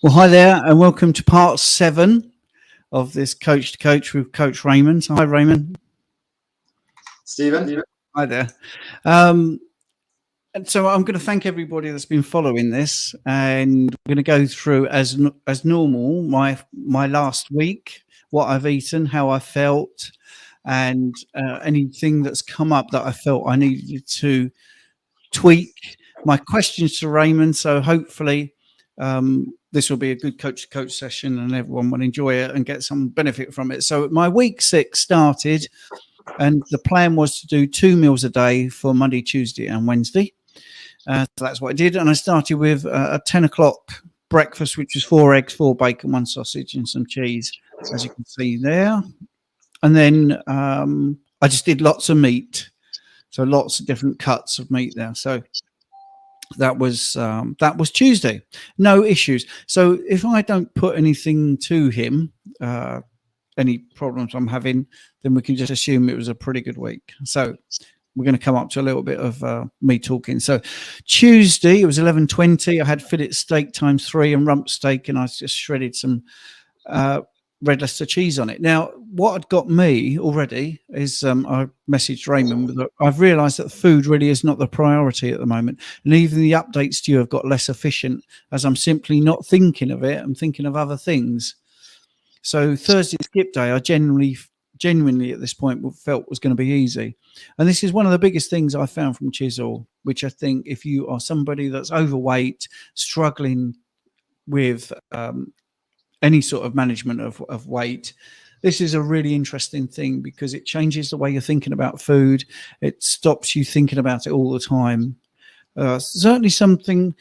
Well, hi there, and welcome to part 7 of this Coach to Coach with Coach Raymond. So, hi, Raymond. Stephen? Hi there. And so, I'm going to thank everybody that's been following this, and we're going to go through as normal my last week, what I've eaten, how I felt, and anything that's come up that I felt I needed to tweak. My questions to Raymond. So, hopefully, this will be a good coach to coach session and everyone will enjoy it and get some benefit from it. So my week 6 started and the plan was to do 2 meals a day for Monday, Tuesday and Wednesday. So that's what I did. And I started with a 10 o'clock breakfast, which was 4 eggs, 4 bacon, 1 sausage and some cheese, as you can see there. And then I just did lots of meat. So lots of different cuts of meat there. So that was Tuesday. No issues. So if I don't put anything to him, any problems I'm having, then we can just assume it was a pretty good week. So we're going to come up to a little bit of me talking. So Tuesday, it was 11:20. I had fillet steak ×3 and rump steak, and I just shredded some red Leicester cheese on it. Now, what had got me already is I messaged Raymond that I've realised that food really is not the priority at the moment, and even the updates to you have got less efficient as I'm simply not thinking of it. I'm thinking of other things. So Thursday skip day, I genuinely at this point felt was going to be easy, and this is one of the biggest things I found from Chisel, which I think if you are somebody that's overweight, struggling with any sort of management of weight, this is a really interesting thing because it changes the way you're thinking about food. It stops you thinking about it all the time. Certainly something,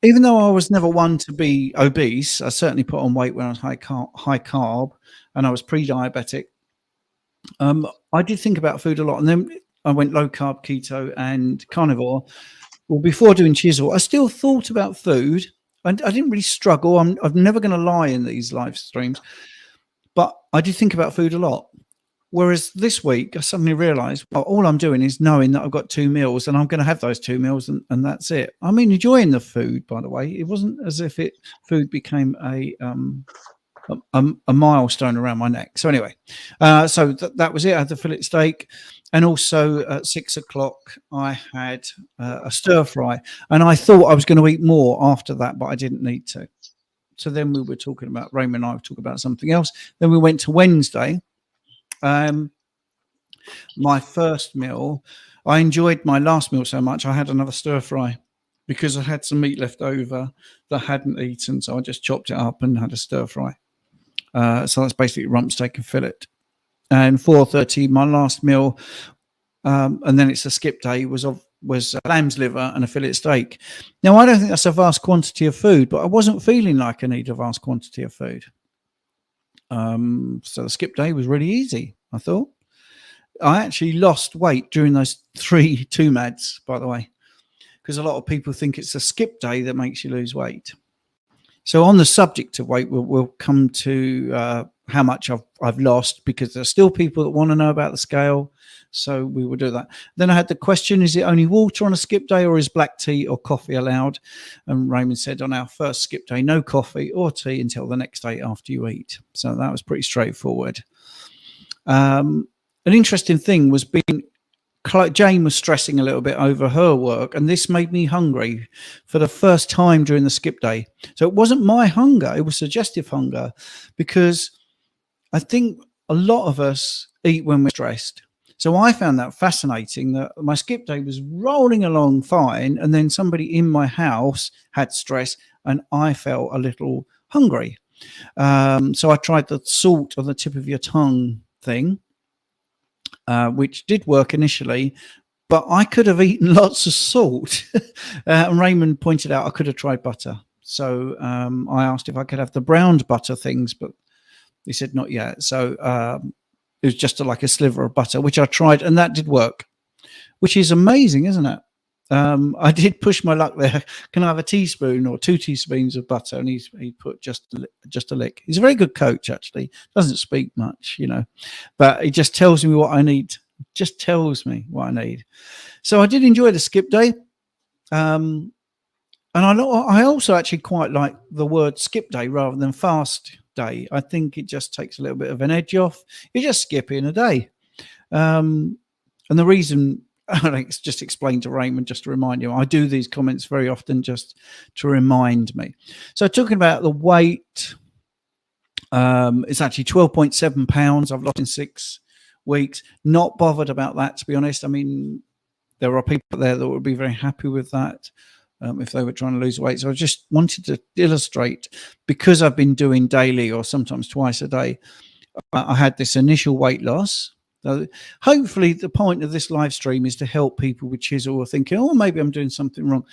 even though I was never one to be obese, I certainly put on weight when I was high carb and I was pre-diabetic. I did think about food a lot, and then I went low carb, keto and carnivore. Well, before doing Chisel, I still thought about food. I didn't really struggle. I'm never going to lie in these live streams, but I did think about food a lot. Whereas this week, I suddenly realised, well, all I'm doing is knowing that I've got 2 meals and I'm going to have those 2 meals and that's it. I mean, enjoying the food, by the way. It wasn't as if food became a milestone around my neck. So anyway, so that was it. I had the fillet steak. And also at 6 o'clock, I had a stir fry. And I thought I was going to eat more after that, but I didn't need to. So then we were talking about, Raymond and I were talking about something else. Then we went to Wednesday. My first meal, I enjoyed my last meal so much, I had another stir fry because I had some meat left over that I hadn't eaten. So I just chopped it up and had a stir fry. So that's basically rump steak and fillet. And 4:30, my last meal, and then it's a skip day, was lamb's liver and a fillet steak. Now, I don't think that's a vast quantity of food, but I wasn't feeling like I need a vast quantity of food. So the skip day was really easy, I thought. I actually lost weight during those 3 2-mads, by the way, because a lot of people think it's a skip day that makes you lose weight. So on the subject of weight, we'll come to how much I've lost, because there's still people that want to know about the scale. So we will do that. Then I had the question, is it only water on a skip day or is black tea or coffee allowed? And Raymond said on our first skip day, no coffee or tea until the next day after you eat. So that was pretty straightforward. An interesting thing was Jane was stressing a little bit over her work, and this made me hungry for the first time during the skip day. So it wasn't my hunger, it was suggestive hunger, because I think a lot of us eat when we're stressed. So I found that fascinating, that my skip day was rolling along fine, and then somebody in my house had stress and I felt a little hungry. So I tried the salt on the tip of your tongue thing, which did work initially, but I could have eaten lots of salt. And Raymond pointed out I could have tried butter. So I asked if I could have the browned butter things, but he said not yet. So it was just like a sliver of butter, which I tried, and that did work, which is amazing, isn't it? I did push my luck there. Can I have a teaspoon or 2 teaspoons of butter? And he put just a lick. He's a very good coach, actually. Doesn't speak much, but he just tells me what I need. Just tells me what I need. So I did enjoy the skip day. And I also actually quite like the word skip day rather than fast day. I think it just takes a little bit of an edge off. You're just skipping a day. And the reason, Alex just explained to Raymond, just to remind you, I do these comments very often just to remind me. So talking about the weight, it's actually 12.7 pounds I've lost in 6 weeks. Not bothered about that, to be honest. I mean, there are people there that would be very happy with that if they were trying to lose weight. So I just wanted to illustrate, because I've been doing daily or sometimes twice a day, I had this initial weight loss. So hopefully the point of this live stream is to help people with chisel or thinking, oh, maybe I'm doing something wrong.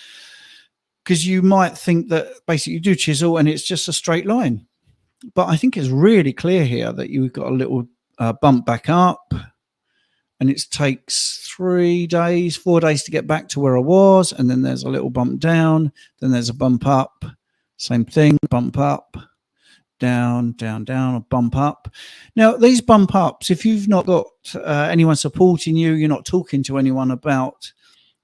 Because you might think that basically you do chisel and it's just a straight line. But I think it's really clear here that you've got a little bump back up, and it takes 3 days, 4 days to get back to where I was. And then there's a little bump down. Then there's a bump up. Same thing, bump up, down, down, down, a bump up. Now, these bump ups, if you've not got anyone supporting you, you're not talking to anyone about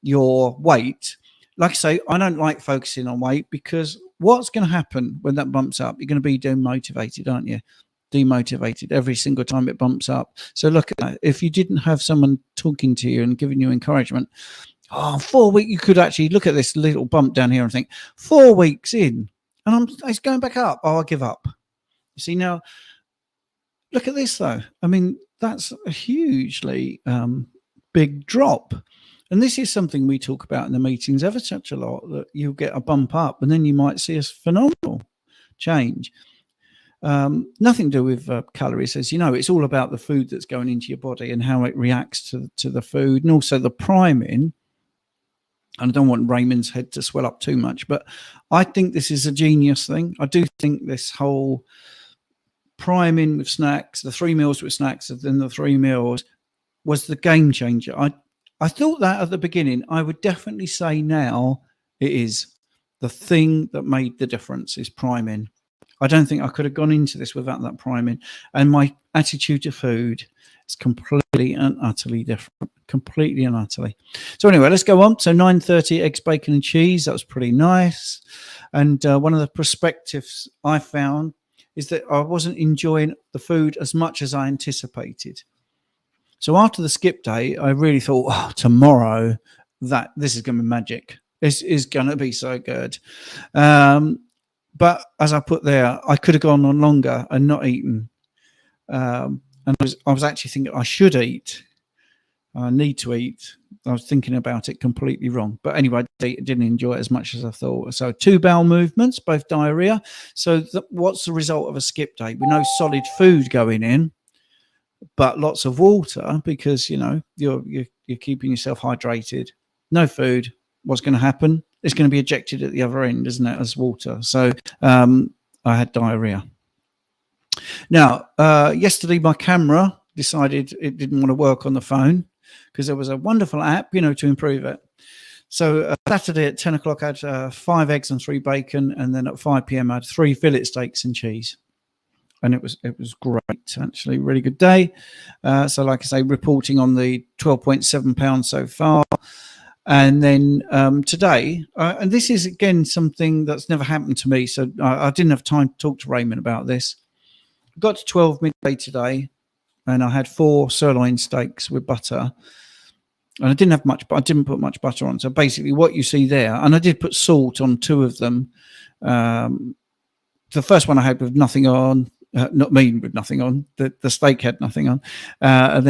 your weight. Like I say, I don't like focusing on weight, because what's going to happen when that bumps up? You're going to be demotivated, aren't you? Demotivated every single time it bumps up. So look at that. If you didn't have someone talking to you and giving you encouragement, 4 weeks, you could actually look at this little bump down here and think, 4 weeks in, and it's going back up. Oh, I'll give up. You see, now look at this though. I mean, that's a hugely big drop. And this is something we talk about in the meetings ever such a lot, that you'll get a bump up and then you might see a phenomenal change. Nothing to do with calories, as you know. It's all about the food that's going into your body and how it reacts to the food, and also the priming. And I don't want Raymond's head to swell up too much, but I think this is a genius thing. I do think this whole priming with snacks, the 3 meals with snacks, and then the 3 meals, was the game changer. I thought that at the beginning. I would definitely say now it is. The thing that made the difference is priming. I don't think I could have gone into this without that priming. And my attitude to food is completely and utterly different. Completely and utterly. So anyway, let's go on. So 9:30, eggs, bacon and cheese. That was pretty nice. And one of the perspectives I found is that I wasn't enjoying the food as much as I anticipated. So after the skip day, I really thought, tomorrow, that this is going to be magic. This is going to be so good. But as I put there, I could have gone on longer and not eaten. And I was actually thinking I should eat. I need to eat. I was thinking about it completely wrong. But anyway, I didn't enjoy it as much as I thought. So 2 bowel movements, both diarrhea. So what's the result of a skip day? We know solid food going in, but lots of water, because, you know, you're keeping yourself hydrated. No food. What's going to happen? It's going to be ejected at the other end, isn't it, as water? So I had diarrhea. Now, yesterday my camera decided it didn't want to work on the phone, because there was a wonderful app, you know, to improve it. So Saturday at 10 o'clock I had 5 eggs and 3 bacon, and then at 5 p.m. I had 3 fillet steaks and cheese. And it was great, actually, really good day. So like I say, reporting on the 12.7 pounds so far. And then today, and this is, again, something that's never happened to me, so I didn't have time to talk to Raymond about this. I got to 12 midday today, and I had 4 sirloin steaks with butter. And I didn't have much, but I didn't put much butter on. So basically what you see there, and I did put salt on 2 of them. The first one I had with nothing on, not me with nothing on, the steak had nothing on. And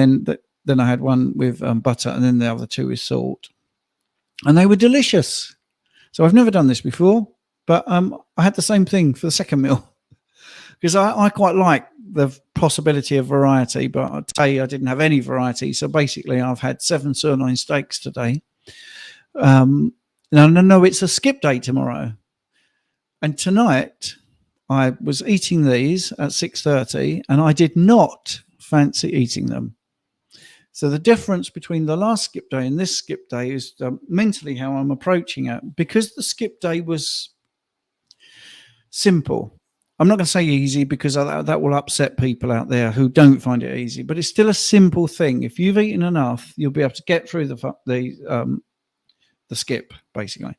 then I had one with butter, and then the other 2 with salt. And they were delicious. So I've never done this before, but I had the same thing for the second meal, because I quite like the possibility of variety, but today I didn't have any variety. So basically I've had 7 sirloin steaks today. Now, no, it's a skip day tomorrow. And tonight I was eating these at 6:30, and I did not fancy eating them. So the difference between the last skip day and this skip day is mentally how I'm approaching it. Because the skip day was simple. I'm not going to say easy, because that will upset people out there who don't find it easy, but it's still a simple thing. If you've eaten enough, you'll be able to get through the skip, basically.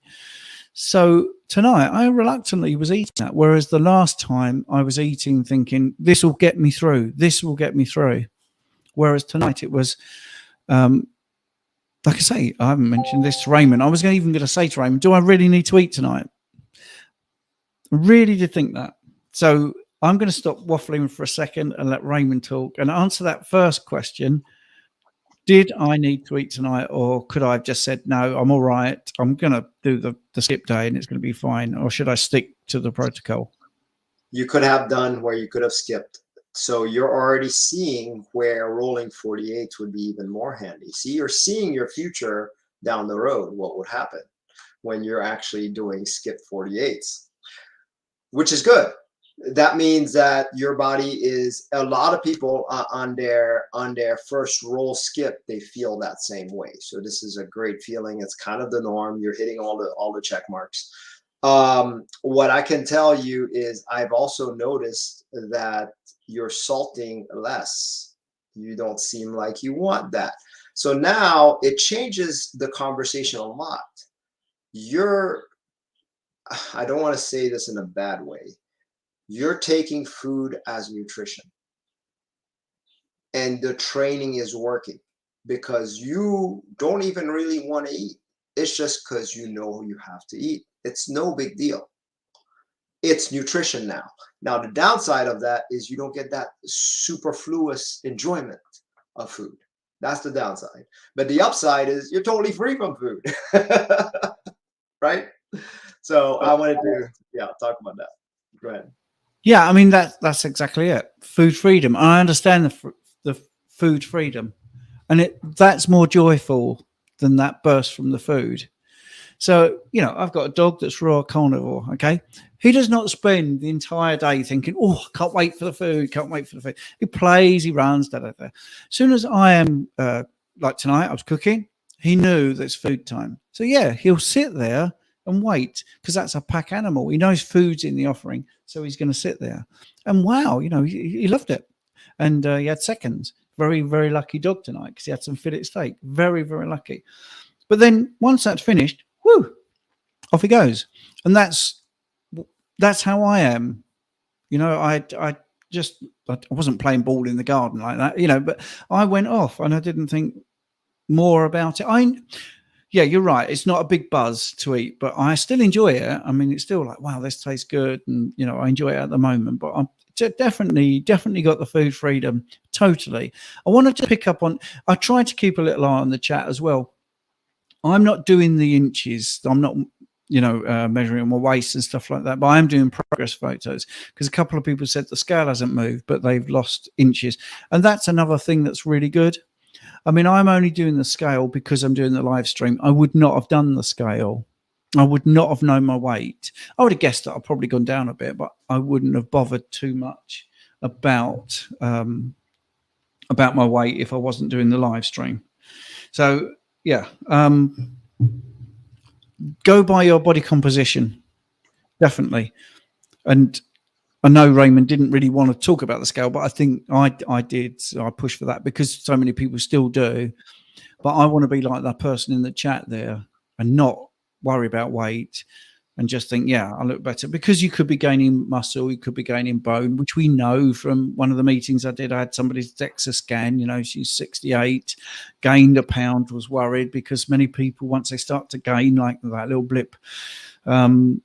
So tonight I reluctantly was eating that, whereas the last time I was eating thinking, this will get me through. This will get me through. Whereas tonight it was, like I say, I haven't mentioned this to Raymond. I was even going to say to Raymond, do I really need to eat tonight? I really did think that. So I'm going to stop waffling for a second and let Raymond talk and answer that first question. Did I need to eat tonight, or could I have just said, no, I'm all right. I'm going to do the skip day and it's going to be fine. Or should I stick to the protocol? You could have done where you could have skipped. So you're already seeing where rolling 48 would be even more handy. See, you're seeing your future down the road, what would happen when you're actually doing skip 48s, which is good. That means that your body is, a lot of people on their first roll skip, they feel that same way. So this is a great feeling. It's kind of the norm. You're hitting all the check marks. What I can tell you is I've also noticed that you're salting less. You don't seem like you want that. So now it changes the conversation a lot. I don't want to say this in a bad way. You're taking food as nutrition, and the training is working because you don't even really want to eat. It's just because you know you have to eat. It's no big deal. It's nutrition now. Now, the downside of that is you don't get that superfluous enjoyment of food. That's the downside. But the upside is you're totally free from food. Right? So I wanted to talk about that. Go ahead. Yeah, I mean that's exactly it. Food freedom. I understand the food freedom, and that's more joyful than that burst from the food. So I've got a dog that's raw carnivore. Okay, he does not spend the entire day thinking, "Oh, can't wait for the food, can't wait for the food." He plays, he runs, da da da. As soon as I am like tonight, I was cooking. He knew that it's food time, so yeah, he'll sit there and wait because that's a pack animal. He knows food's in the offering, so he's going to sit there. And wow, he loved it, and he had seconds. Very, very lucky dog tonight because he had some fillet steak. Very, very lucky. But then once that's finished, whoo, off he goes, and that's how I am. I wasn't playing ball in the garden like that, but I went off and I didn't think more about it. Yeah, you're right. It's not a big buzz to eat, but I still enjoy it. I mean, it's still like, wow, this tastes good. And, I enjoy it at the moment, but I'm definitely got the food freedom. Totally. I wanted to pick up on, I tried to keep a little eye on the chat as well. I'm not doing the inches. I'm not, measuring my waist and stuff like that, but I'm doing progress photos because a couple of people said the scale hasn't moved, but they've lost inches. And that's another thing that's really good. I mean, I'm only doing the scale because I'm doing the live stream. I would not have done the scale. I would not have known my weight. I would have guessed that I've probably gone down a bit, but I wouldn't have bothered too much about my weight if I wasn't doing the live stream. So yeah, go by your body composition, definitely. And I know Raymond didn't really want to talk about the scale, but I think I did. So I pushed for that because so many people still do. But I want to be like that person in the chat there and not worry about weight and just think, yeah, I look better, because you could be gaining muscle, you could be gaining bone, which we know from one of the meetings I did. I had somebody's DEXA scan, she's 68, gained a pound, was worried because many people, once they start to gain like that little blip, what am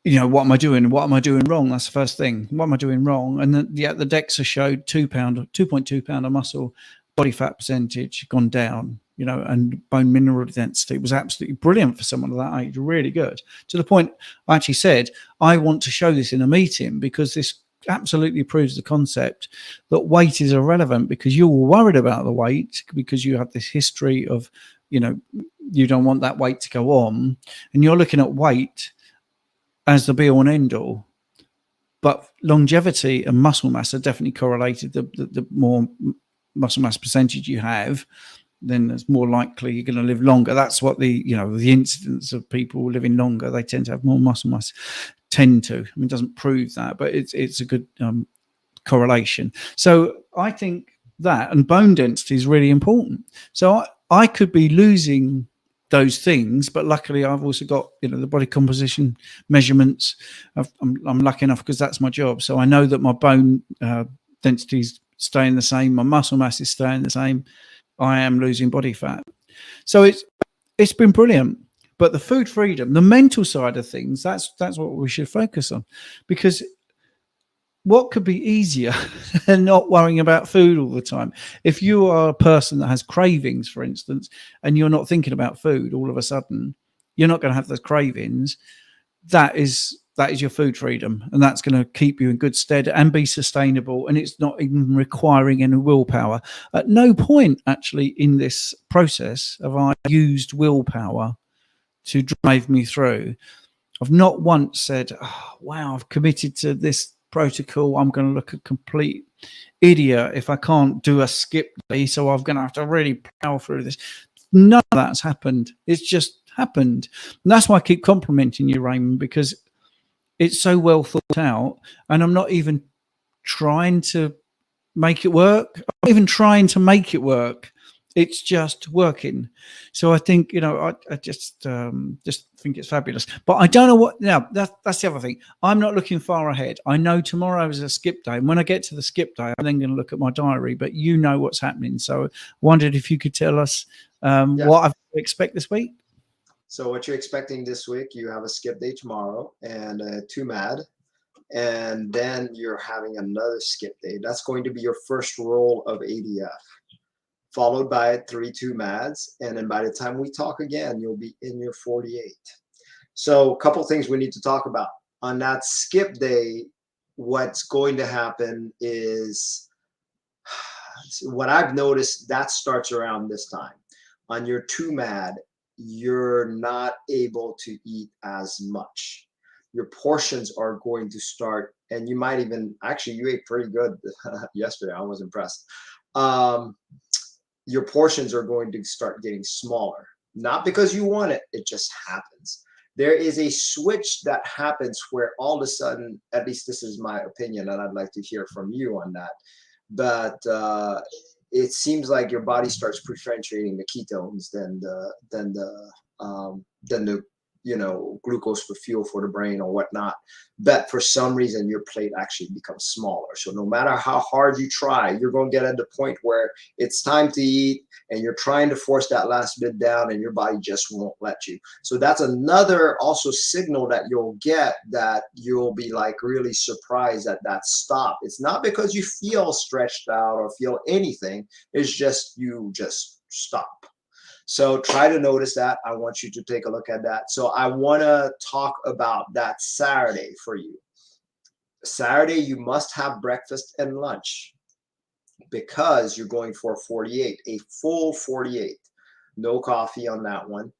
I doing? What am I doing wrong? That's the first thing. What am I doing wrong? And then, the DEXA showed 2.2 pound of muscle, body fat percentage gone down, and bone mineral density. It was absolutely brilliant for someone of that age, really good. To the point I actually said, I want to show this in a meeting because this absolutely proves the concept that weight is irrelevant, because you were worried about the weight because you have this history of, you don't want that weight to go on, and you're looking at weight as the be all and end all. But longevity and muscle mass are definitely correlated. The more muscle mass percentage you have, then it's more likely you're going to live longer. That's what the incidence of people living longer, they tend to have more muscle mass, tend to. I mean, it doesn't prove that, but it's a good correlation. So I think that, and bone density is really important. So I could be losing those things, but luckily I've also got, the body composition measurements. I'm lucky enough because that's my job, so I know that my bone density is staying the same, my muscle mass is staying the same, I am losing body fat. So it's been brilliant. But the food freedom, the mental side of things, that's what we should focus on, because what could be easier than not worrying about food all the time? If you are a person that has cravings, for instance, and you're not thinking about food, all of a sudden you're not going to have those cravings. That is your food freedom, and that's going to keep you in good stead and be sustainable, and it's not even requiring any willpower. At no point actually in this process have I used willpower to drive me through. I've not once said, oh, wow, I've committed to this protocol, I'm going to look a complete idiot if I can't do a skip day, so I'm going to have to really plow through this. None of that's happened. It's just happened. And that's why I keep complimenting you, Raymond, because it's so well thought out, and I'm not even trying to make it work. I'm not even trying to make it work. It's just working. So I think, I just think it's fabulous. But I don't know what now. That's the other thing. I'm not looking far ahead. I know tomorrow is a skip day, and when I get to the skip day, I'm then going to look at my diary. But you know what's happening. So I wondered if you could tell us what I expect this week. So what you're expecting this week, you have a skip day tomorrow and a 2-mad, and then you're having another skip day. That's going to be your first roll of ADF, followed by 3 2-mads. And then by the time we talk again, you'll be in your 48. So a couple things we need to talk about. On that skip day, what's going to happen is, what I've noticed, that starts around this time. On your 2-mad, you're not able to eat as much. Your portions are going to start, and you might even, actually, you ate pretty good yesterday. I was impressed. Your portions are going to start getting smaller. Not because you want it, it just happens. There is a switch that happens where all of a sudden, at least this is my opinion, and I'd like to hear from you on that, but it seems like your body starts preferentiating the ketones than the glucose for fuel for the brain or whatnot. But for some reason, your plate actually becomes smaller. So no matter how hard you try, you're going to get at the point where it's time to eat, and you're trying to force that last bit down, and your body just won't let you. So that's another also signal that you'll get, that you'll be like really surprised at that stop. It's not because you feel stretched out or feel anything. It's just you just stop. So try to notice that. I want you to take a look at that. So I want to talk about that Saturday for you. Saturday, you must have breakfast and lunch, because you're going for a 48, a full 48. No coffee on that one.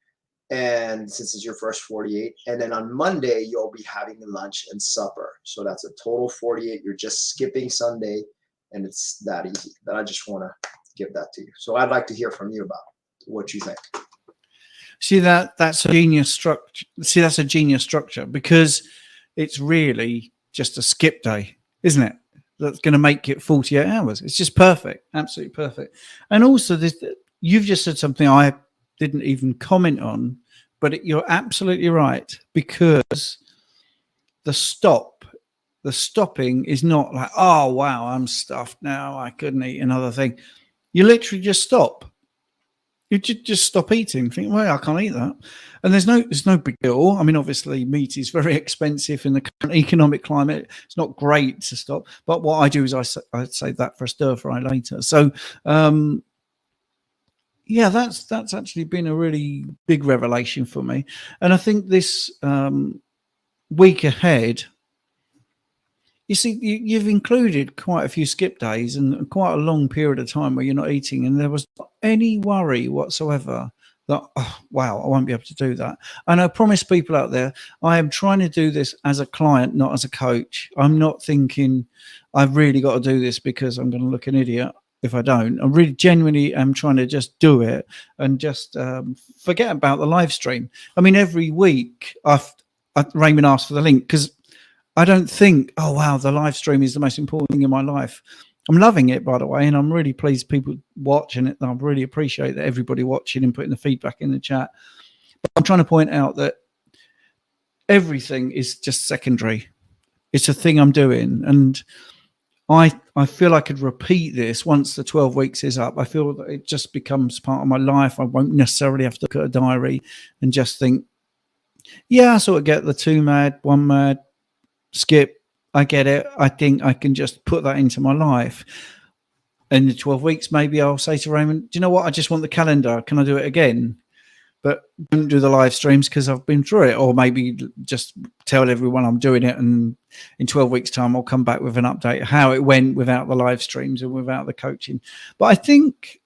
And since it's your first 48, and then on Monday, you'll be having lunch and supper. So that's a total 48. You're just skipping Sunday, and it's that easy. But I just want to give that to you. So I'd like to hear from you about what you think. See, that's a genius structure. See, that's a genius structure, because it's really just a skip day, isn't it? That's going to make it 48 hours. It's just perfect, absolutely perfect. And also, you've just said something I didn't even comment on, but you're absolutely right, because the stopping is not like, oh wow, I'm stuffed now, I couldn't eat another thing. You literally just stop. You just stop eating. Think, well, I can't eat that, and there's no big deal. I mean, obviously, meat is very expensive in the current economic climate. It's not great to stop. But what I do is I save that for a stir fry later. So, yeah, that's actually been a really big revelation for me, and I think this week ahead. You see, you've included quite a few skip days and quite a long period of time where you're not eating, and there was not any worry whatsoever that, oh, wow, I won't be able to do that. And I promise people out there, I am trying to do this as a client, not as a coach. I'm not thinking I've really got to do this because I'm going to look an idiot if I don't. I really genuinely am trying to just do it and just forget about the live stream. I mean, every week Raymond asked for the link, because I don't think, oh, wow, the live stream is the most important thing in my life. I'm loving it, by the way, and I'm really pleased people watching it. I really appreciate that everybody watching and putting the feedback in the chat. I'm trying to point out that everything is just secondary. It's a thing I'm doing. And I feel I could repeat this once the 12 weeks is up. I feel that it just becomes part of my life. I won't necessarily have to look at a diary and just think, yeah, I sort of get the 2 mad, 1 mad, skip. I get it. I think I can just put that into my life. In the 12 weeks, maybe I'll say to Raymond, do you know what? I just want the calendar. Can I do it again? But don't do the live streams because I've been through it. Or maybe just tell everyone I'm doing it, and in 12 weeks' time, I'll come back with an update of how it went without the live streams and without the coaching. But I think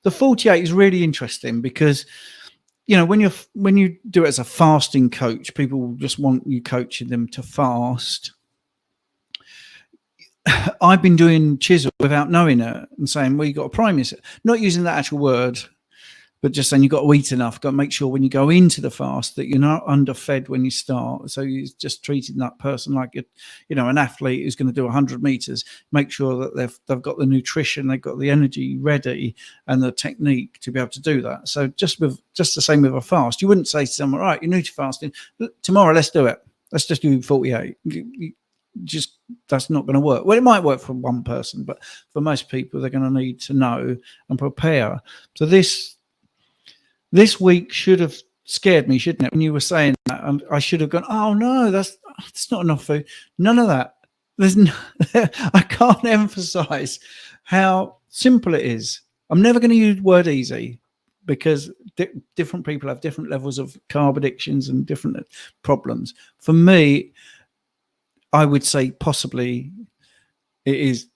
the 48 is really interesting because, you know, when you do it as a fasting coach, people just want you coaching them to fast. I've been doing chisel without knowing it and saying, well, you got to prime yourself, not using that actual word, but just saying you've got to eat enough. Got to make sure when you go into the fast that you're not underfed when you start. So you're just treating that person like an athlete who's going to do 100 meters. Make sure that they've got the nutrition, they've got the energy ready, and the technique to be able to do that. So just the same with a fast. You wouldn't say to someone, right, you're new to fasting, tomorrow let's do it. Let's just do 48. Just that's not going to work. Well, it might work for one person, but for most people, they're going to need to know and prepare. So this week should have scared me, shouldn't it? When you were saying that, and I should have gone, oh no, that's not enough food. None of that. I can't emphasize how simple it is. I'm never going to use the word easy because different people have different levels of carb addictions and different problems. For me, I would say possibly it is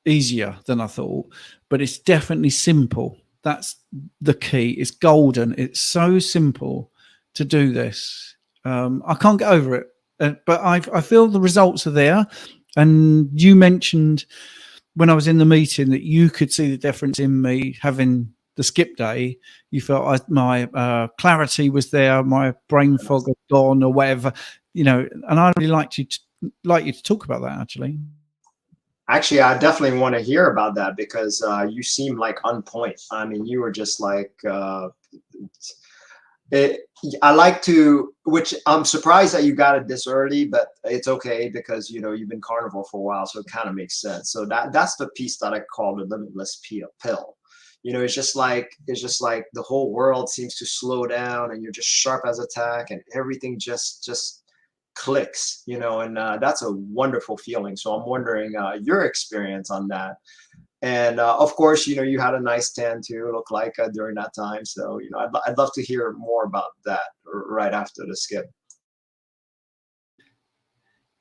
easier than I thought, but it's definitely simple. That's the key. It's golden. It's so simple to do this. I can't get over it, but I feel the results are there. And you mentioned when I was in the meeting that you could see the difference in me having the skip day. You felt my clarity was there, my brain fog had gone or whatever, and I'd really like you to talk about that actually. Actually, I definitely want to hear about that because you seem like on point. I mean, you were just like, I like to, which I'm surprised that you got it this early, but it's okay because, you've been carnivore for a while, so it kind of makes sense. So that's the piece that I call the limitless pill. It's just like the whole world seems to slow down and you're just sharp as a tack and everything just clicks, and that's a wonderful feeling. So I'm wondering your experience on that. And of course, you had a nice tan too, look like during that time. So, I'd love to hear more about that right after the skip.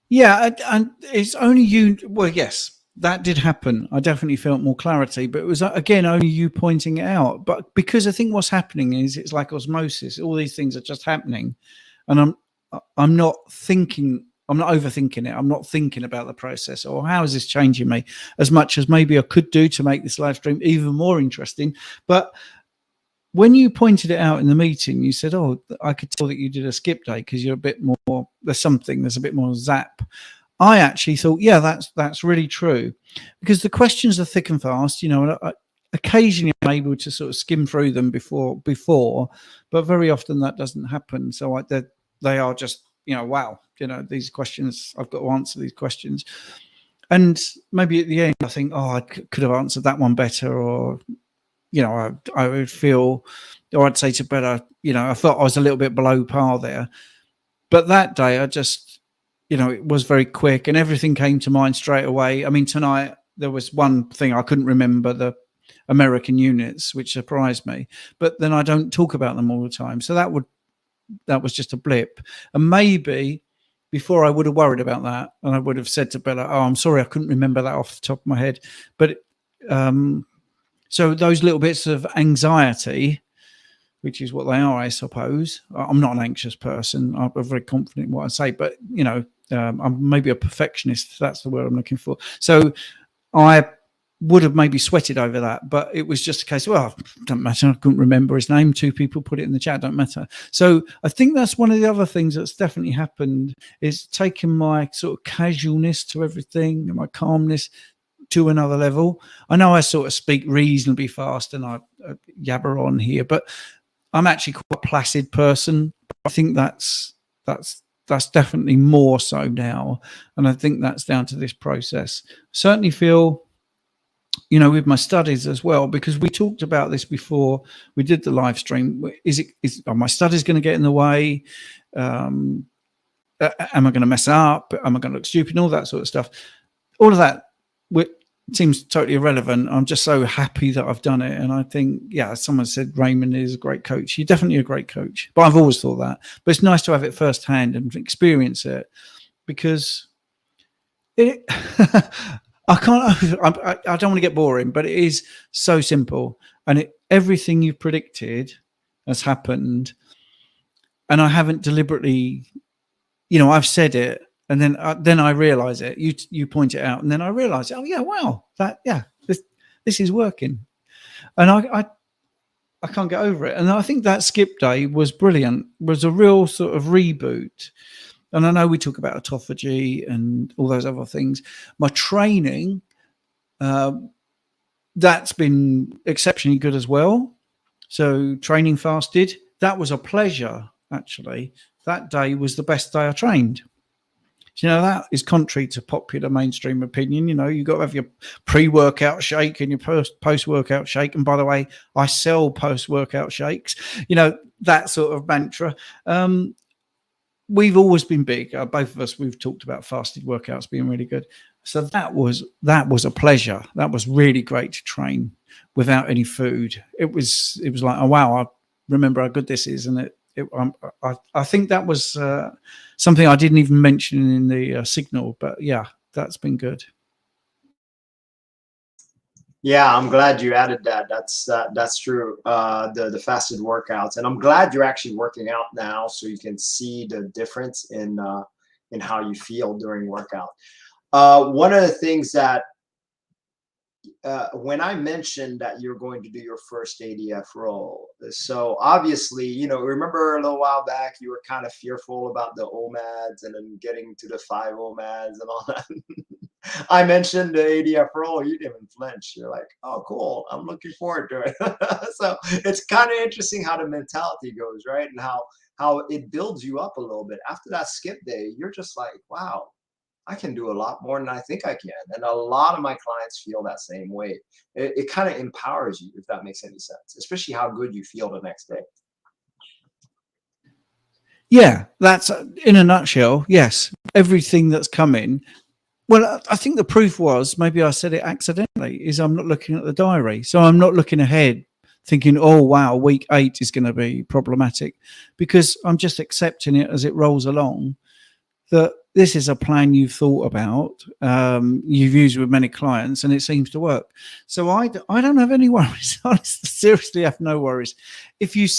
Yeah, and it's only you. Well, yes, that did happen. I definitely felt more clarity, but it was again only you pointing it out. But because I think what's happening is it's like osmosis. All these things are just happening, and I'm not thinking. I'm not overthinking it. I'm not thinking about the process or how is this changing me as much as maybe I could do to make this live stream even more interesting. But when you pointed it out in the meeting, you said, oh, I could tell that you did a skip day because you're a bit more, there's a bit more zap. I actually thought, yeah, that's really true because the questions are thick and fast, occasionally I'm able to sort of skim through them before, but very often that doesn't happen. So they are just, wow, these questions, I've got to answer these questions. And maybe at the end, I think, oh, I could have answered that one better, or, I would feel, or I'd say to better, I thought I was a little bit below par there. But that day, I just, it was very quick and everything came to mind straight away. I mean, tonight, there was one thing I couldn't remember, the American units, which surprised me. But then I don't talk about them all the time. So that was just a blip. And maybe before I would have worried about that and I would have said to Bella, oh, I'm sorry, I couldn't remember that off the top of my head. But so those little bits of anxiety, which is what they are, I suppose. I'm not an anxious person. I'm very confident in what I say, but, I'm maybe a perfectionist. That's the word I'm looking for. So I would have maybe sweated over that, but it was just a case of, well, don't matter. I couldn't remember his name. 2 people put it in the chat. Don't matter. So I think that's one of the other things that's definitely happened is taking my sort of casualness to everything and my calmness to another level. I know I sort of speak reasonably fast and I yabber on here, but I'm actually quite a placid person. I think that's definitely more so now, and I think that's down to this process. Certainly feel, with my studies as well, because we talked about this before we did the live stream. Are my studies going to get in the way? Am I going to mess up? Am I going to look stupid? And all that sort of stuff. All of that seems totally irrelevant. I'm just so happy that I've done it. And I think, someone said Raymond is a great coach. You're definitely a great coach. But I've always thought that. But it's nice to have it firsthand and experience it, because it I don't want to get boring, but it is so simple. And everything you've predicted has happened. And I haven't deliberately, I've said it, and then I realize it. You point it out, and then I realize, oh yeah, wow, this is working, and I can't get over it. And I think that skip day was brilliant. Was a real sort of reboot. And I know we talk about autophagy and all those other things. My training, that's been exceptionally good as well. So training fasted, that was a pleasure, actually. That day was the best day I trained. That is contrary to popular mainstream opinion. You've got to have your pre-workout shake and your post-workout shake. And by the way, I sell post-workout shakes, that sort of mantra. We've always been big. Both of us, we've talked about fasted workouts being really good. So that was a pleasure. That was really great to train without any food. It was like, oh wow, I remember how good this is, and I think that was something I didn't even mention in the signal. But yeah, that's been good. Yeah, I'm glad you added that. That's true. The fasted workouts, and I'm glad you're actually working out now, so you can see the difference in how you feel during workout. One of the things that when I mentioned that you're going to do your first ADF roll, so obviously, remember a little while back you were kind of fearful about the OMADs and then getting to the 5 OMADs and all that. I mentioned the ADF roll, you didn't even flinch. You're like, oh, cool, I'm looking forward to it. So it's kind of interesting how the mentality goes, right? And how it builds you up a little bit. After that skip day, you're just like, wow, I can do a lot more than I think I can. And a lot of my clients feel that same way. It kind of empowers you, if that makes any sense, especially how good you feel the next day. Yeah, that's in a nutshell. Yes, everything that's coming. Well, I think the proof was, maybe I said it accidentally, is I'm not looking at the diary. So I'm not looking ahead thinking, oh, wow, week 8 is going to be problematic, because I'm just accepting it as it rolls along, that this is a plan you've thought about, you've used with many clients, and it seems to work. So I don't have any worries. I seriously have no worries. If you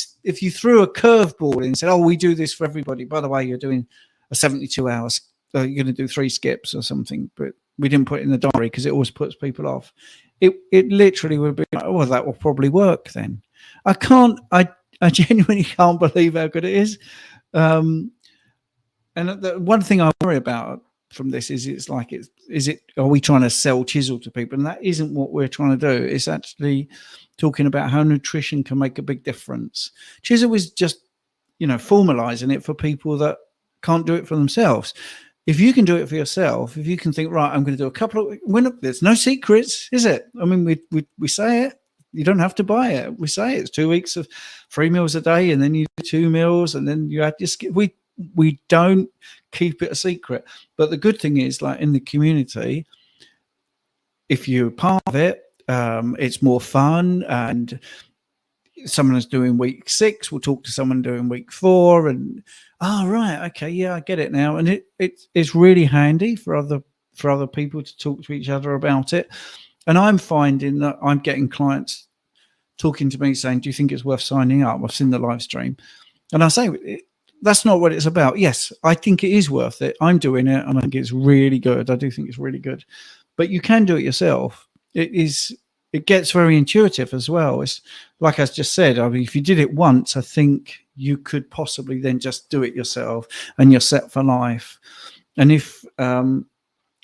threw a curveball in and said, oh, we do this for everybody, by the way, you're doing a 72 hours, you're going to do 3 skips or something, but we didn't put it in the diary because it always puts people off. It literally would be like, oh, well, that will probably work then. I genuinely can't believe how good it is. And the one thing I worry about from this is are we trying to sell chisel to people? And that isn't what we're trying to do. It's actually talking about how nutrition can make a big difference. Chisel is just, formalizing it for people that can't do it for themselves. If you can do it for yourself, if you can think, right, I'm going to do a couple of, there's no secrets, is it? I mean, we say it. You don't have to buy it. We say it's 2 weeks of 3 meals a day, and then you do 2 meals, and then you add your skip. We don't keep it a secret. But the good thing is, like in the community, if you're part of it, it's more fun. And someone is doing week 6, we'll talk to someone doing week 4, and right, okay, yeah, I get it now. And it's really handy for other people to talk to each other about it. And I'm finding that I'm getting clients talking to me saying, do you think it's worth signing up? I've seen the live stream. And I say, that's not what it's about. Yes, I think it is worth it. I'm doing it, and I think it's really good. I do think it's really good. But you can do it yourself. It gets very intuitive as well. It's like I just said, I mean, if you did it once, I think you could possibly then just do it yourself, and you're set for life. And if, and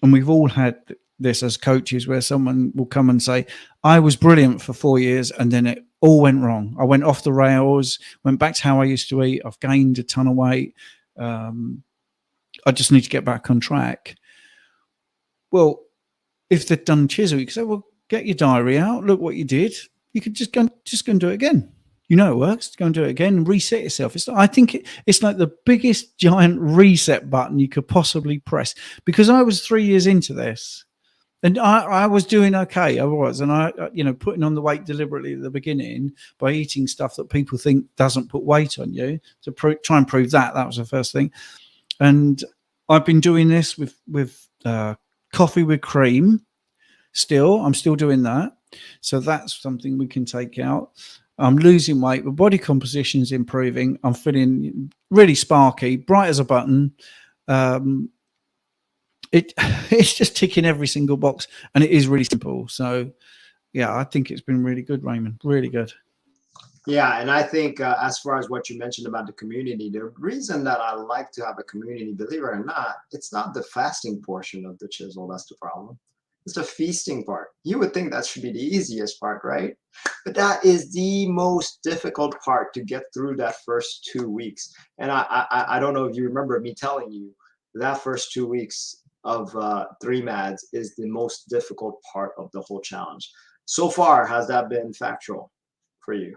we've all had this as coaches, where someone will come and say, I was brilliant for 4 years, and then it all went wrong. I went off the rails, went back to how I used to eat. I've gained a ton of weight. I just need to get back on track. Well, if they'd done chisel, you could say, well, get your diary out, look what you did. You could just go and do it again. You know it works. Go and do it again and reset yourself. I think it's like the biggest giant reset button you could possibly press, because I was 3 years into this and I was doing okay. I was, and I putting on the weight deliberately at the beginning by eating stuff that people think doesn't put weight on you, to try and prove that was the first thing. And I've been doing this with coffee with cream. I'm still doing that. So that's something we can take out. I'm losing weight. My body composition is improving. I'm feeling really sparky, bright as a button. It's just ticking every single box, and it is really simple. So, yeah, I think it's been really good, Raymond. Really good. Yeah, and I think as far as what you mentioned about the community, the reason that I like to have a community, believe it or not, it's not the fasting portion of the chisel that's the problem. It's the feasting part. You would think that should be the easiest part, right? But that is the most difficult part to get through that first 2 weeks. And I don't know if you remember me telling you that first 2 weeks of 3 MADs is the most difficult part of the whole challenge. So far, has that been factual for you?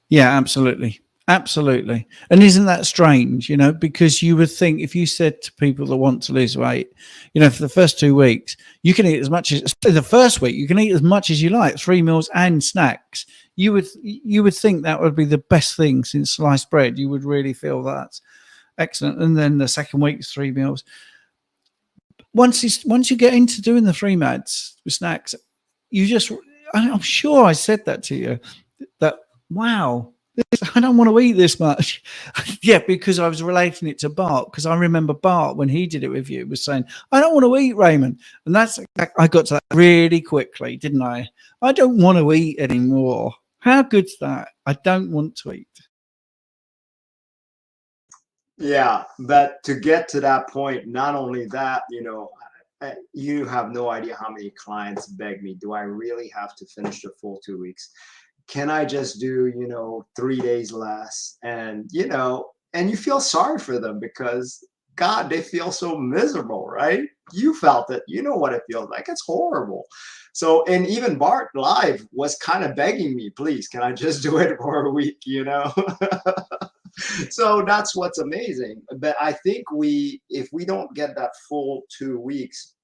Yeah, absolutely. Absolutely. And isn't that strange, because you would think if you said to people that want to lose weight, for the first 2 weeks, you can eat as much as the first week, you can eat as much as you like, 3 meals and snacks. You would think that would be the best thing since sliced bread. You would really feel that's excellent. And then the second week, 3 meals. Once you get into doing the 3 MADs with snacks, I'm sure I said that to you, that, wow, I don't want to eat this much. Yeah, because I was relating it to Bart, because I remember Bart, when he did it with you, was saying, I don't want to eat, Raymond. And I got to that really quickly, didn't I? I don't want to eat anymore. How good's that? I don't want to eat. Yeah, but to get to that point, not only that, you have no idea how many clients beg me, do I really have to finish the full 2 weeks? Can I just do 3 days less? And and you feel sorry for them, because God, they feel so miserable, right? You felt it. You know what it feels like. It's horrible. So, and even Bart live was kind of begging me, please, can I just do it for a week? So that's what's amazing. But I think if we don't get that full 2 weeks,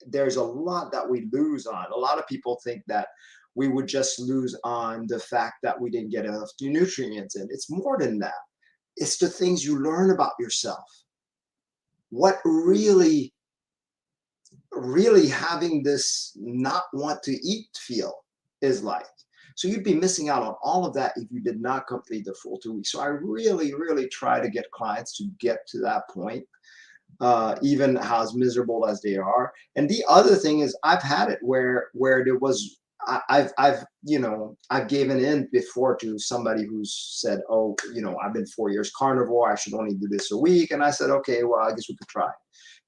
there's a lot that we lose on. A lot of people think that we would just lose on the fact that we didn't get enough nutrients in. It's more than that. It's the things you learn about yourself. What really having this not want to eat feel is like. So you'd be missing out on all of that if you did not complete the full 2 weeks. So I really, really try to get clients to get to that point, even as miserable as they are. And the other thing is, I've had it where there was, I've given in before to somebody who's said, oh, I've been 4 years carnivore, I should only do this a week. And I said, okay, well, I guess we could try.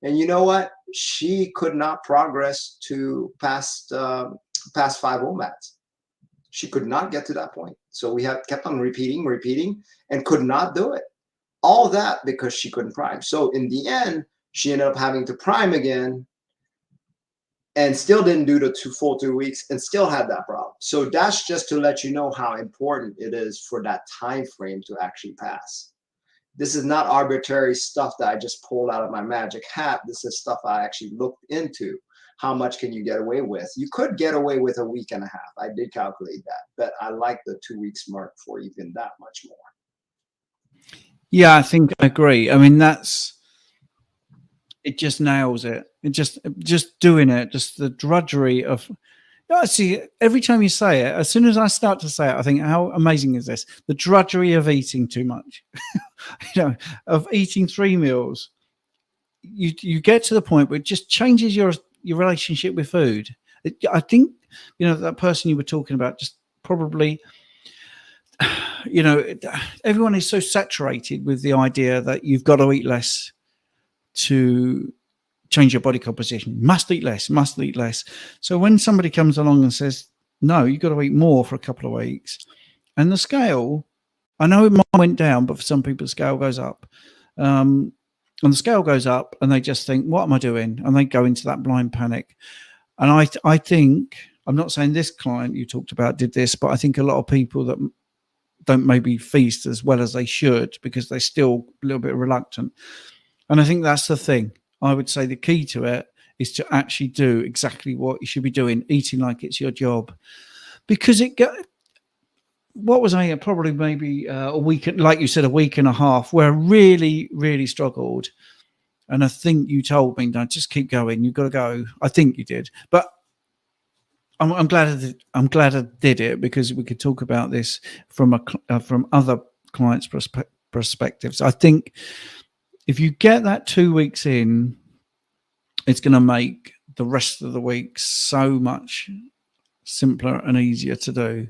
And you know what? She could not progress to past 5 OMADs. She could not get to that point. So we kept on repeating, and could not do it. All that because she couldn't prime. So in the end, she ended up having to prime again, and still didn't do the full 2 weeks, and still had that problem. So that's just to let you know how important it is for that time frame to actually pass. This is not arbitrary stuff that I just pulled out of my magic hat. This is stuff I actually looked into. How much can you get away with? You could get away with a week and a half. I did calculate that, but I like the 2 weeks mark for even that much more. Yeah, I think I agree. I mean, it just nails it. It just doing it, just the drudgery of. See, every time you say it, as soon as I start to say it, I think, how amazing is this? The drudgery of eating too much, of eating 3 meals. You get to the point where it just changes your relationship with food. I think, that person you were talking about just probably, everyone is so saturated with the idea that you've got to eat less to change your body composition. Must eat less. So when somebody comes along and says, No, you've got to eat more for a couple of weeks. And the scale, I know mine went down, but for some people, the scale goes up. And the scale goes up, and they just think, "What am I doing?" And they go into that blind panic. And I think, I'm not saying this client you talked about did this, but I think a lot of people that don't maybe feast as well as they should because they're still a little bit reluctant. And I think that's the thing. I would say the key to it is to actually do exactly what you should be doing, eating like it's your job. Because what was I, probably maybe a week, like you said, a week and a half, where I really, really struggled. And I think you told me, no, just keep going. You've got to go. I think you did. But I'm glad I'm glad I did it, because we could talk about this from from other clients' perspectives. I think if you get that 2 weeks in, it's going to make the rest of the week so much simpler and easier to do,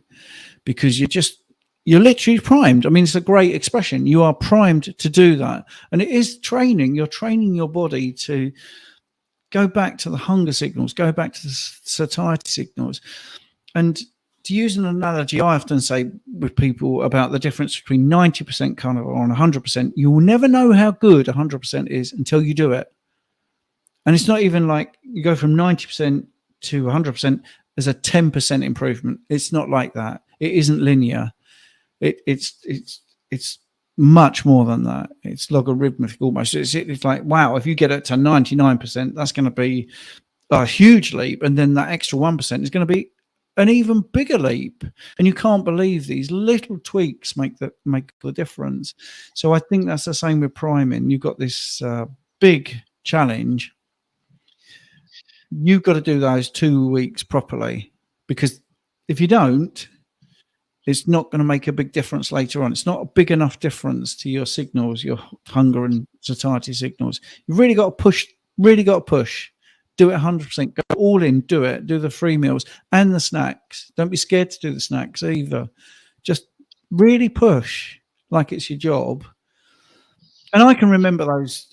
because you're literally primed. I mean, it's a great expression. You are primed to do that, and it is training. You're training your body to go back to the hunger signals, go back to the satiety signals. And to use an analogy, I often say with people about the difference between 90% carnivore and 100%, you will never know how good 100% is until you do it. And it's not even like you go from 90% to 100% as a 10% improvement. It's not like that. It isn't linear. It's much more than that. It's logarithmic almost. It's like, wow, if you get it to 99%, that's going to be a huge leap. And then that extra 1% is going to be an even bigger leap. And you can't believe these little tweaks make the difference. So I think that's the same with priming. You've got this big challenge. You've got to do those 2 weeks properly, because if you don't, it's not going to make a big difference later on. It's not a big enough difference to your signals, your hunger and satiety signals. You've really got to push, do it 100%, go all in, do it, do the free meals and the snacks. Don't be scared to do the snacks either. Just really push like it's your job. And I can remember those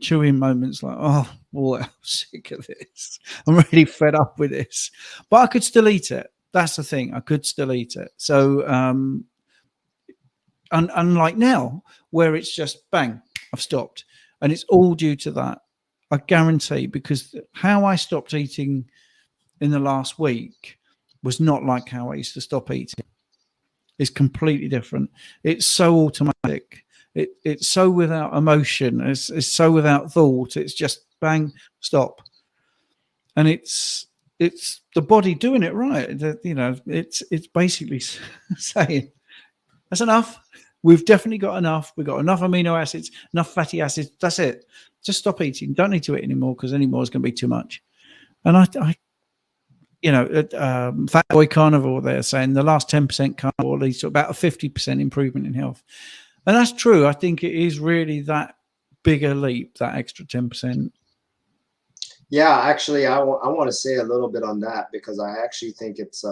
chewing moments, like, oh, boy, I'm sick of this. I'm really fed up with this. But I could still eat it. That's the thing. I could still eat it. So, unlike now, where it's just bang, I've stopped. And it's all due to that. I guarantee, because how I stopped eating in the last week was not like how I used to stop eating. It's completely different. It's so automatic. It's so without emotion. It's so without thought. It's just bang, stop. And it's the body doing it right. It's basically saying, that's enough. We've definitely got enough. We've got enough amino acids, enough fatty acids. That's it. Just stop eating. Don't need to eat anymore, because anymore is going to be too much. And Fat Boy Carnivore, they're saying the last 10% carnivore leads to about a 50% improvement in health. And that's true. I think it is really that bigger leap, that extra 10%. Yeah, actually, I want to say a little bit on that, because I actually think it's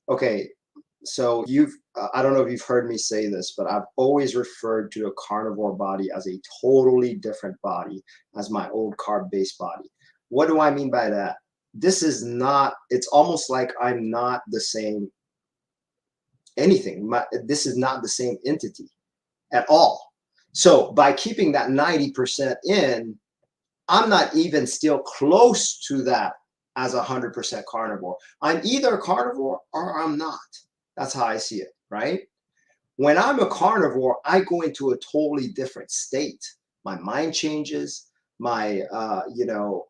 okay. So I don't know if you've heard me say this, but I've always referred to the carnivore body as a totally different body as my old carb-based body. What do I mean by that? This is not, it's almost like I'm not the same anything. This is not the same entity at all. So by keeping that 90% in, I'm not even still close to that as 100% carnivore. I'm either a carnivore or I'm not. That's how I see it, right? When I'm a carnivore, I go into a totally different state. My mind changes. So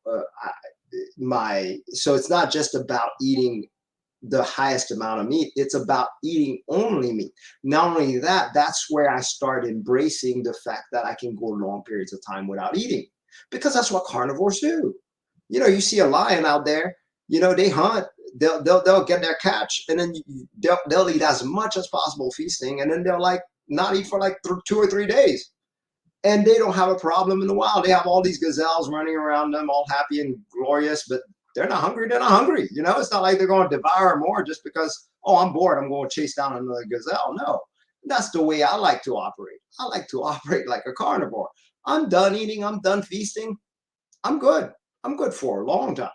it's not just about eating the highest amount of meat. It's about eating only meat. Not only that, that's where I start embracing the fact that I can go long periods of time without eating, because that's what carnivores do. You see a lion out there, they hunt, they'll get their catch, and then they'll eat as much as possible feasting, and then they'll like not eat for like 2 or 3 days. And they don't have a problem in the wild. They have all these gazelles running around them, all happy and glorious, but they're not hungry. They're not hungry. It's not like they're going to devour more just because, oh, I'm bored, I'm going to chase down another gazelle. No, that's the way I like to operate. I like to operate like a carnivore. I'm done eating. I'm done feasting. I'm good. I'm good for a long time.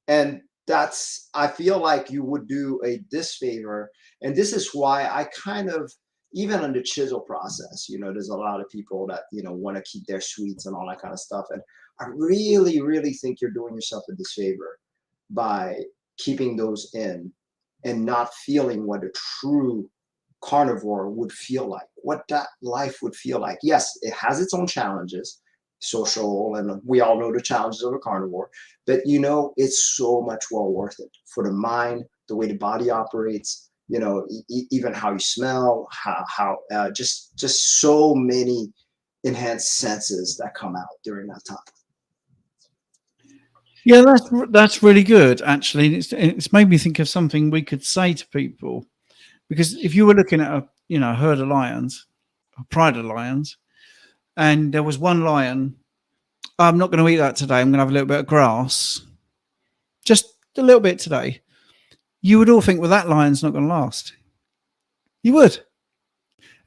And I feel like you would do a disfavor. And this is why I kind of, even on the chisel process, there's a lot of people that, want to keep their sweets and all that kind of stuff. And I really, really think you're doing yourself a disfavor by keeping those in and not feeling what a true carnivore would feel like, what that life would feel like. Yes, it has its own challenges, social, and we all know the challenges of a carnivore, but it's so much well worth it for the mind, the way the body operates, even how you smell, how just so many enhanced senses that come out during that time. Yeah, that's really good, actually. It's made me think of something we could say to people, because if you were looking at a herd of lions, a pride of lions, and there was one lion, I'm not going to eat that today. I'm going to have a little bit of grass, just a little bit today. You would all think, well, that lion's not going to last. You would.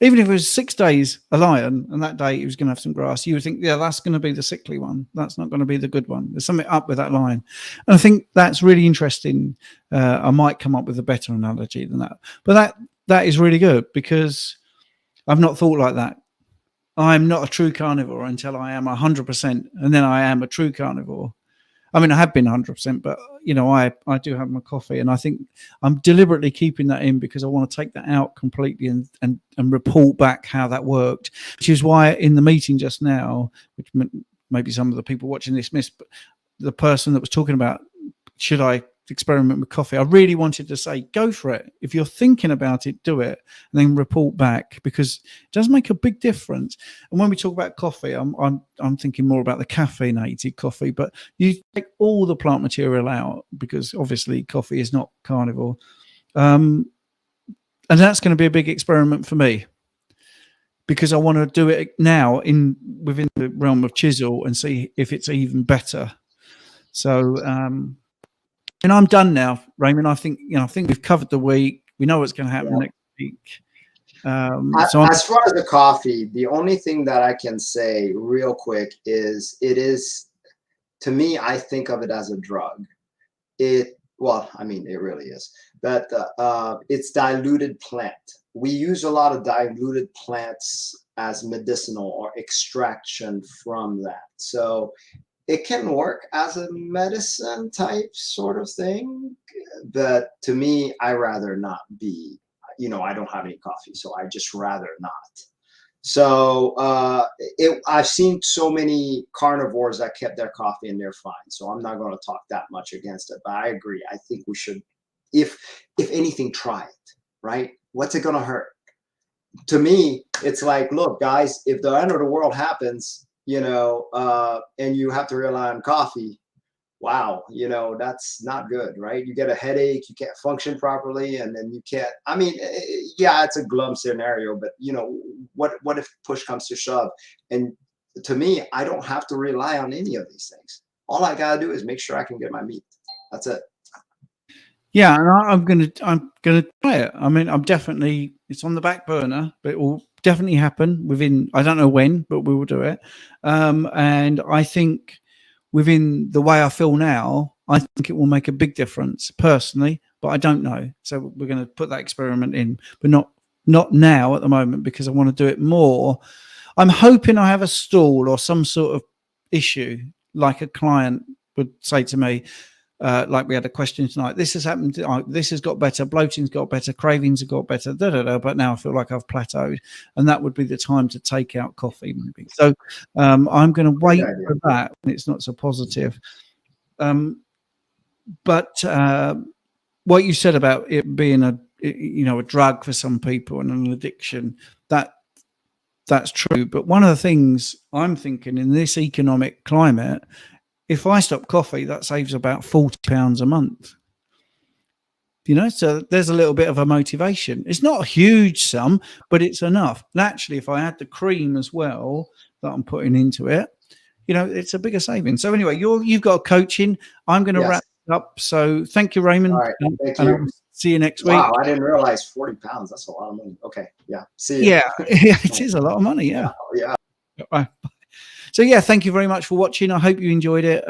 Even if it was 6 days a lion and that day he was going to have some grass, you would think, yeah, that's going to be the sickly one. That's not going to be the good one. There's something up with that lion. And I think that's really interesting. I might come up with a better analogy than that. But that is really good, because I've not thought like that. I'm not a true carnivore until I am 100%, and then I am a true carnivore. I mean, I have been 100%, but I do have my coffee, and I think I'm deliberately keeping that in because I want to take that out completely and report back how that worked. Which is why in the meeting just now, which maybe some of the people watching this missed, but the person that was talking about, should I experiment with coffee, I really wanted to say, go for it. If you're thinking about it, do it, and then report back, because it does make a big difference. And when we talk about coffee, I'm thinking more about the caffeinated coffee, but you take all the plant material out, because obviously coffee is not carnivore, and that's going to be a big experiment for me, because I want to do it now within the realm of chisel and see if it's even better. So and I'm done now, Raymond. I think we've covered the week. We know what's going to happen next week. As far as the coffee, the only thing that I can say real quick is it is, to me, I think of it as a drug. Well, I mean, it really is. But it's diluted plant. We use a lot of diluted plants as medicinal or extraction from that. So it can work as a medicine type sort of thing, but to me, I rather not be, I don't have any coffee, so I just rather not. So I've seen so many carnivores that kept their coffee and they're fine. So I'm not going to talk that much against it, but I agree. I think we should, if anything, try it, right? What's it going to hurt? To me, it's like, look, guys, if the end of the world happens, and you have to rely on coffee, wow, that's not good, right? You get a headache, you can't function properly, and then you can't, I mean, yeah, it's a glum scenario, but what if push comes to shove? And to me, I don't have to rely on any of these things. All I gotta do is make sure I can get my meat. That's it. Yeah, and I'm gonna try it. I mean, it's on the back burner, but it will definitely happen within, I don't know when, but we will do it. And I think within the way I feel now, I think it will make a big difference personally, but I don't know. So we're going to put that experiment in, but not now at the moment, because I want to do it more. I'm hoping I have a stall or some sort of issue, like a client would say to me, like we had a question tonight, this has happened, this has got better, bloating's got better, cravings have got better, but now I feel like I've plateaued, and that would be the time to take out coffee maybe. So I'm going to wait for that when it's not so positive. But what you said about it being a drug for some people and an addiction, that's true. But one of the things I'm thinking in this economic climate, if I stop coffee, that saves about £40 a month. So there's a little bit of a motivation. It's not a huge sum, but it's enough. And actually, if I add the cream as well that I'm putting into it, it's a bigger saving. So anyway, you've got a coaching. I'm going to wrap it up. So thank you, Raymond. All right, thank you. And I'll see you next week. Wow, I didn't realize 40 pounds. That's a lot of money. Okay, yeah. See you. Yeah, it is a lot of money. Yeah. Yeah. Bye. So So yeah, thank you very much for watching. I hope you enjoyed it.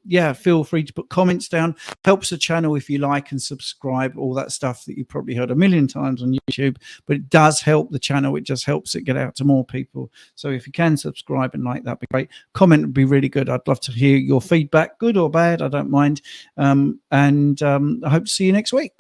Yeah, feel free to put comments down. Helps the channel if you like and subscribe, all that stuff that you probably heard a million times on YouTube, but it does help the channel. It just helps it get out to more people. So if you can subscribe and like, that'd be great. Comment would be really good. I'd love to hear your feedback, good or bad, I don't mind. I hope to see you next week.